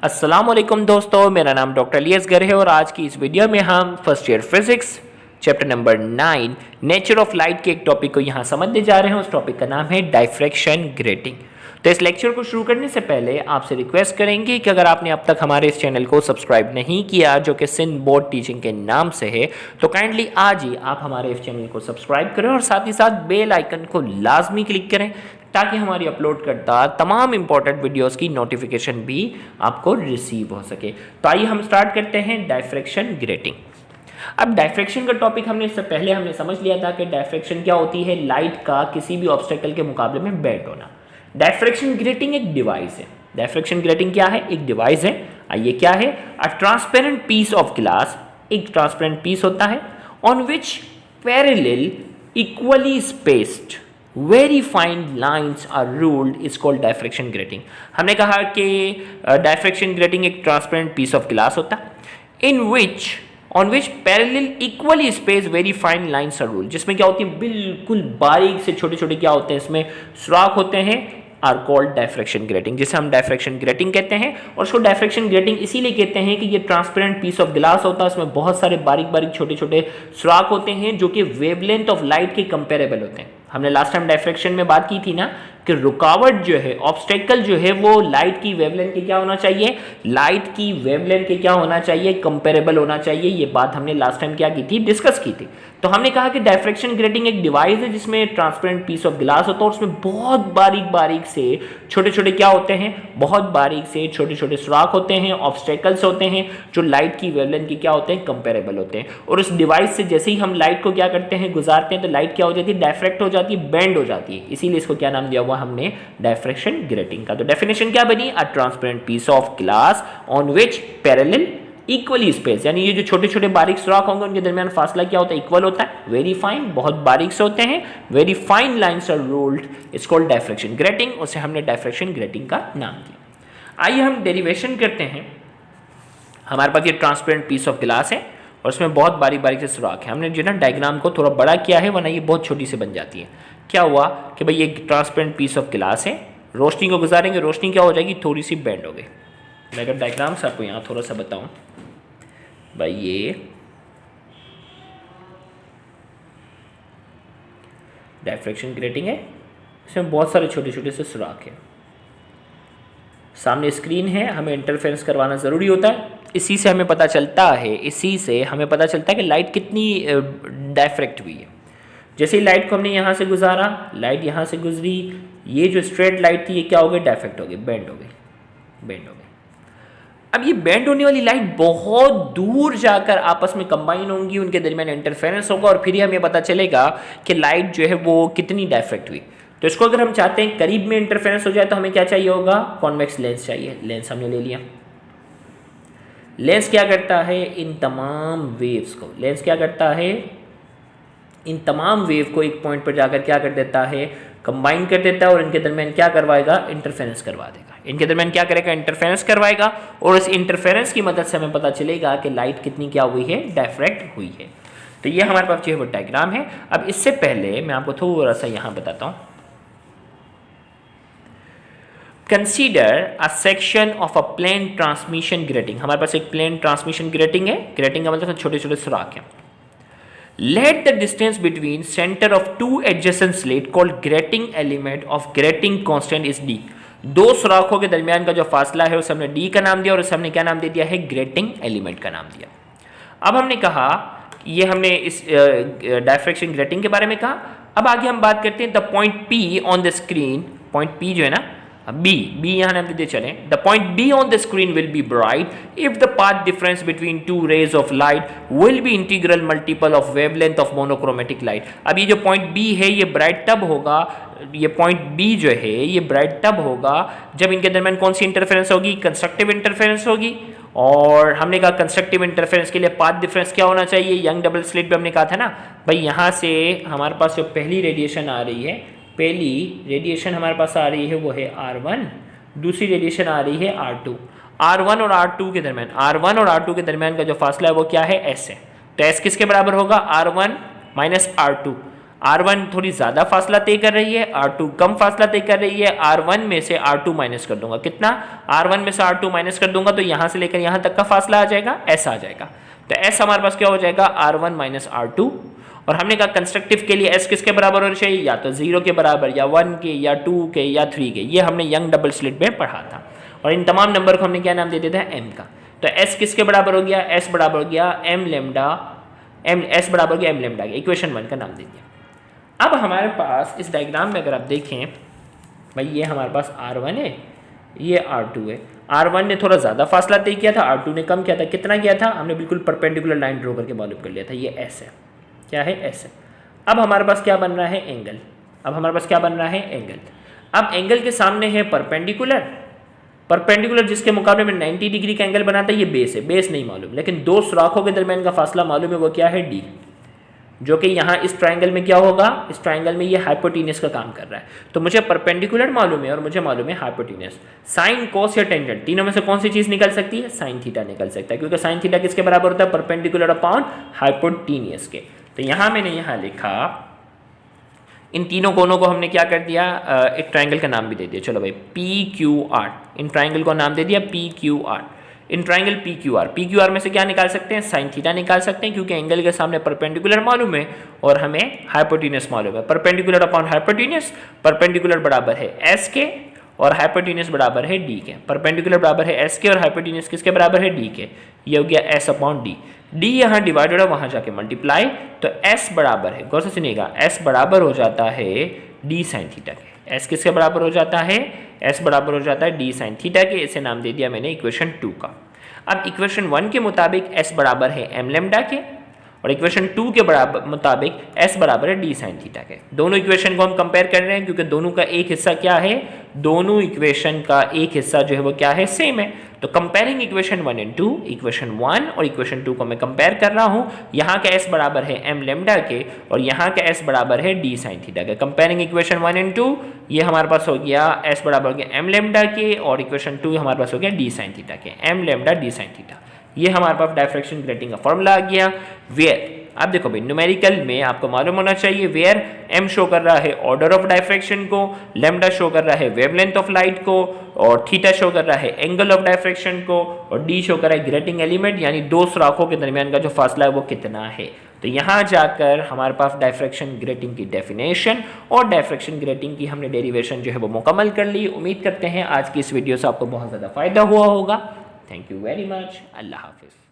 अस्सलामुअलैकुम दोस्तों, मेरा नाम डॉक्टर अलियसगर है और आज की इस वीडियो में हम first year physics chapter number 9 nature of light के एक टॉपिक को यहाँ समझने जा रहे हैं। उस टॉपिक का नाम है डायफ्रैक्शन ग्रेटिंग। तो इस लेक्चर को शुरू करने से पहले आपसे रिक्वेस्ट करेंगे कि अगर आपने अब तक हमारे इस चैनल को सब्सक्राइब नहीं किया जो कि सिंध बोर्ड टीचिंग के नाम से है, तो काइंडली आज ही आप हमारे इस चैनल को सब्सक्राइब करें और साथ ही साथ बेल आइकन को लाजमी क्लिक करें ताकि हमारी अपलोड करता तमाम इंपॉर्टेंट वीडियोस की नोटिफिकेशन भी आपको रिसीव हो सके। तो आइए हम स्टार्ट करते हैं डायफ्रैक्शन ग्रेटिंग। अब डायफ्रैक्शन का टॉपिक इससे पहले हमने समझ लिया था कि डायफ्रैक्शन क्या होती है, लाइट का किसी भी ऑब्स्टेकल के मुकाबले में बेंड होना। डायफ्रैक्शन ग्रेटिंग एक डिवाइस है। डायफ्रैक्शन ग्रेटिंग क्या है? एक डिवाइस है। आइए क्या है? A transparent piece of glass, एक ट्रांसपेरेंट पीस होता है on which parallel equally spaced very fine lines are ruled is called diffraction grating. हमने कहा कि डायफ्रैक्शन ग्रेटिंग एक ट्रांसपेरेंट पीस ऑफ ग्लास होता है in which on which parallel equally space very fine lines are ruled, जिसमें क्या होती है, बिल्कुल बारीक से छोटे छोटे क्या होते हैं, इसमें सुराख होते हैं, आर कॉल्ड डायफ्रैक्शन ग्रेटिंग, जिसे हम डायफ्रैक्शन ग्रेटिंग कहते हैं। और उसको डायफ्रैक्शन ग्रेटिंग इसीलिए कहते हैं कि ये ट्रांसपेरेंट पीस ऑफ ग्लास होता है, उसमें बहुत सारे बारीक बारीक छोटे छोटे सुराख होते हैं जो कि वेवलेंथ ऑफ लाइट के कंपेरेबल होते हैं। हमने लास्ट टाइम डायफ्रैक्शन में बात की थी ना कि रुकावट जो है, ऑब्स्टेकल जो है, वो लाइट की वेवलेंथ के क्या होना चाहिए, लाइट की वेवलेंथ के क्या होना चाहिए, कंपेरेबल होना चाहिए। ये बात हमने लास्ट टाइम क्या की थी, डिस्कस की थी। तो हमने कहा कि डायफ्रैक्शन ग्रेटिंग एक डिवाइस है जिसमें ट्रांसपेरेंट पीस ऑफ ग्लास होता है और उसमें बहुत बारीक बारीक से छोटे छोटे क्या होते हैं, बहुत बारीक से छोटे छोटे सुराख होते हैं, ऑब्स्टेकल्स होते हैं जो लाइट की वेवलेंथ के क्या होते हैं, कंपेरेबल होते हैं। और उस डिवाइस से जैसे ही हम लाइट को क्या करते हैं, गुजारते हैं, तो लाइट क्या हो जाती है, डायफ्रैक्ट हो जाती है, बेंड हो जाती है। इसीलिए इसको क्या नाम दिया हुआ हमने, डायफ्रैक्शन ग्रेटिंग का। तो डेफिनेशन क्या बनी, a transparent piece of glass on which parallel equally space, यानी ये जो छोटे छोटे बारीक सुराख होंगे उनके दरमियान फासला क्या होता है, इक्वल होता है, वेरी फाइन, बहुत बारीक से होते हैं, very fine lines are ruled, it's called diffraction grating. उसे हमने डायफ्रैक्शन ग्रेटिंग का नाम दिया। आइए हम डेरिवेशन करते हैं। हमारे पास ये ट्रांसपेरेंट पीस ऑफ ग्लास है और उसमें बहुत बारीक बारीक से सुराख है। हमने जो ना डायग्राम को थोड़ा बड़ा किया है, वरना ये बहुत छोटी से बन जाती है। क्या हुआ कि भाई ये ट्रांसपेरेंट पीस ऑफ ग्लास है, रोशनी को गुजारेंगे, रोशनी क्या हो जाएगी, थोड़ी सी बेंड हो गई। मैं अगर डायग्राम से आपको यहाँ थोड़ा सा बताऊँ, भाई ये डायफ्रैक्शन ग्रेटिंग है, इसमें बहुत सारे छोटे छोटे से सुराख है, सामने स्क्रीन है, हमें इंटरफेरेंस करवाना ज़रूरी होता है। इसी से हमें पता चलता है कि लाइट कितनी डायफ्रैक्ट हुई है। जैसे ही लाइट को हमने यहाँ से गुजारा, लाइट यहाँ से गुजरी, ये जो स्ट्रेट लाइट थी ये क्या हो गई, डायफ्रैक्ट हो गई, बेंड हो गई। अब ये बेंड होने वाली लाइट बहुत दूर जाकर आपस में कंबाइन होंगी, उनके दरमियान इंटरफेरेंस होगा और फिर ही हमें पता चलेगा कि लाइट जो है वो कितनी डायफ्रैक्ट हुई। तो इसको अगर हम चाहते हैं करीब में इंटरफेरेंस हो जाए तो हमें क्या चाहिए होगा, कॉन्वेक्स लेंस चाहिए। लेंस हमने ले लिया। लेंस क्या करता है, इन तमाम वेव्स को एक पॉइंट पर जाकर क्या कर देता है, कंबाइन कर देता है और इनके दरमियान क्या करवाएगा, इंटरफेरेंस करवा देगा। इनके दरमियान क्या करेगा, इंटरफेरेंस करवाएगा और इस इंटरफेरेंस की मदद से हमें पता चलेगा कि लाइट कितनी क्या हुई है, डायफ्रैक्ट हुई है। तो ये हमारे पास जो है वो डायग्राम है। अब इससे पहले मैं आपको थोड़ा सा यहाँ बताता हूँ। Consider a section of a plane transmission grating. हमारे पास एक प्लेन ट्रांसमिशन ग्रेटिंग है। ग्रेटिंग का मतलब छोटे छोटे सुराख हैं। Let the distance between center of two adjacent slate called grating element of grating constant is d। दो सुराखों के दरमियान का जो फासला है उसे हमने d का नाम दिया और उसे हमने क्या नाम दे दिया है, ग्रेटिंग एलिमेंट का नाम दिया। अब हमने कहा, ये हमने इस डायफ्रैक्शन ग्रेटिंग के बारे में कहा। अब आगे हम बात करते हैं the point p on the screen. Point p जो है ना, B यहाँ हम देते चलें, the point B on the screen will be bright if the path difference between two rays of light will be integral multiple of wavelength of monochromatic light. अब ये जो पॉइंट B है ये ब्राइट तब होगा, ये पॉइंट B जो है ये ब्राइट तब होगा जब इनके दरमियान कौन सी इंटरफेरेंस होगी, कंस्ट्रक्टिव इंटरफेरेंस होगी। और हमने कहा कंस्ट्रक्टिव इंटरफेरेंस के लिए पाथ डिफरेंस क्या होना चाहिए, यंग डबल स्लिट पे हमने कहा था ना भाई, यहाँ से हमारे पास जो पहली रेडिएशन आ रही है, पहली रेडिएशन हमारे पास आ रही है वो है R1, दूसरी रेडिएशन आ रही है R2। R1 और R2 के दरमियान का जो फासला है वो क्या है, S है। तो S किसके बराबर होगा, R1 माइनस R2। R1 थोड़ी ज़्यादा फासला तय कर रही है, R2 कम फासला तय कर रही है। R1 में से R2 माइनस कर दूंगा, कितना, R1 में से R2 माइनस कर दूंगा तो यहाँ से लेकर यहाँ तक का फासला आ जाएगा, S आ जाएगा। तो S हमारे पास क्या हो जाएगा, R1 माइनस R2। और हमने कहा कंस्ट्रक्टिव के लिए S किसके बराबर होना चाहिए, या तो 0 के बराबर, या 1 के, या 2 के, या 3 के। ये हमने यंग डबल स्लिट में पढ़ा था। और इन तमाम नंबर को हमने क्या नाम दे दिया था, M का। तो S किसके बराबर हो गया, S बराबर हो गया M लैम्डा, S बराबर हो गया M लैम्डा के। इक्वेशन 1 का नाम दे दिया। अब हमारे पास इस डायग्राम में अगर आप देखें भाई, ये हमारे पास R1 है, ये R2 है। R1 ने थोड़ा ज़्यादा फासला तय किया था, R2 ने कम किया था। कितना किया था, हमने बिल्कुल परपेंडिकुलर लाइन ड्रॉ करके मालूम कर लिया था। ये S है, क्या है, S है। अब हमारे पास क्या बन रहा है, एंगल। अब हमारे पास क्या बन रहा है, एंगल। अब एंगल के सामने है परपेंडिकुलर, परपेंडिकुलर जिसके मुकाबले में 90 डिग्री का एंगल बनाता है, ये बेस है। बेस नहीं मालूम, लेकिन दो सुराखों के दरमियान का फासला मालूम है, वो क्या है, D, जो कि यहाँ इस ट्रायंगल में क्या होगा, इस ट्रायंगल में ये हाइपोटेन्यूस का काम कर रहा है। तो मुझे परपेंडिकुलर मालूम है और मुझे मालूम है हाइपोटेन्यूस। साइन, कोस या टेंजेंट, तीनों में से कौन सी चीज निकल सकती है, साइन थीटा निकल सकता है, क्योंकि साइन थीटा किसके बराबर होता है, परपेंडिकुलर अपॉन हाइपोटेन्यूस के। तो यहाँ मैंने यहाँ लिखा, इन तीनों कोनों को हमने क्या कर दिया, एक ट्रायंगल का नाम भी दे दिया। चलो भाई, PQR, इन ट्रायंगल को नाम दे दिया PQR। इन ट्रायंगल PQR में से क्या निकाल सकते हैं, साइन थीटा निकाल सकते हैं, क्योंकि एंगल के सामने परपेंडिकुलर मालूम है और हमें हाइपोटेन्यूस मालूम है। परपेंडिकुलर अपॉन हाइपोटेन्यूस, परपेंडिकुलर बराबर है S के और हाइपोटेन्यूस बराबर है D के। परपेंडिकुलर बराबर है S के और हाइपोटेन्यूस किसके बराबर है, D के। ये हो गया S अपॉन D। D यहाँ डिवाइडेड है, वहाँ जाके मल्टीप्लाई, तो S बराबर है, गौर से सुनिएगा, S बराबर हो जाता है D साइन थीटा के। S किसके बराबर हो जाता है, S बराबर हो जाता है D साइन थीटा के। इसे नाम दे दिया मैंने इक्वेशन 2 का। अब इक्वेशन 1 के मुताबिक S बराबर है M लैम्डा के, और इक्वेशन 2 के बराबर मुताबिक S बराबर है D साइन थीटा के। दोनों इक्वेशन को हम कंपेयर कर रहे हैं, क्योंकि दोनों का एक हिस्सा क्या है, दोनों इक्वेशन का एक हिस्सा जो है वो क्या है, सेम है। तो कंपेयरिंग इक्वेशन 1 एंड 2, इक्वेशन 1 और इक्वेशन 2 को मैं कंपेयर कर रहा हूं। यहाँ का S बराबर है M लैम्डा के और यहाँ का S बराबर है D साइन थीटा के। कंपेयरिंग इक्वेशन 1 एंड 2, ये हमारे पास हो गया S बराबर हो गया M लैम्डा के, और इक्वेशन 2 हमारे पास हो गया D साइन थीटा के, M lambda D sine theta. ये हमारे पास डायफ्रैक्शन ग्रेटिंग का फॉर्मूला आ गया। वेयर, अब देखो भाई, न्यूमेरिकल में आपको मालूम होना चाहिए, वेयर M शो कर रहा है ऑर्डर ऑफ डायफ्रैक्शन को, लैम्डा शो कर रहा है वेवलेंथ ऑफ लाइट को, और थीटा शो कर रहा है एंगल ऑफ डायफ्रैक्शन को, और D शो कर रहा है ग्रेटिंग एलिमेंट, यानी दो सुराखों के दरमियान का जो फासला है वो कितना है। तो यहाँ जाकर हमारे पास डायफ्रैक्शन ग्रेटिंग की डेफिनेशन और डायफ्रैक्शन ग्रेटिंग की हमने डेरिवेशन जो है वो मुकम्मल कर ली। उम्मीद करते हैं आज की इस वीडियो से आपको बहुत ज़्यादा फायदा हुआ होगा। Thank you very much. अल्लाह हाफिज़।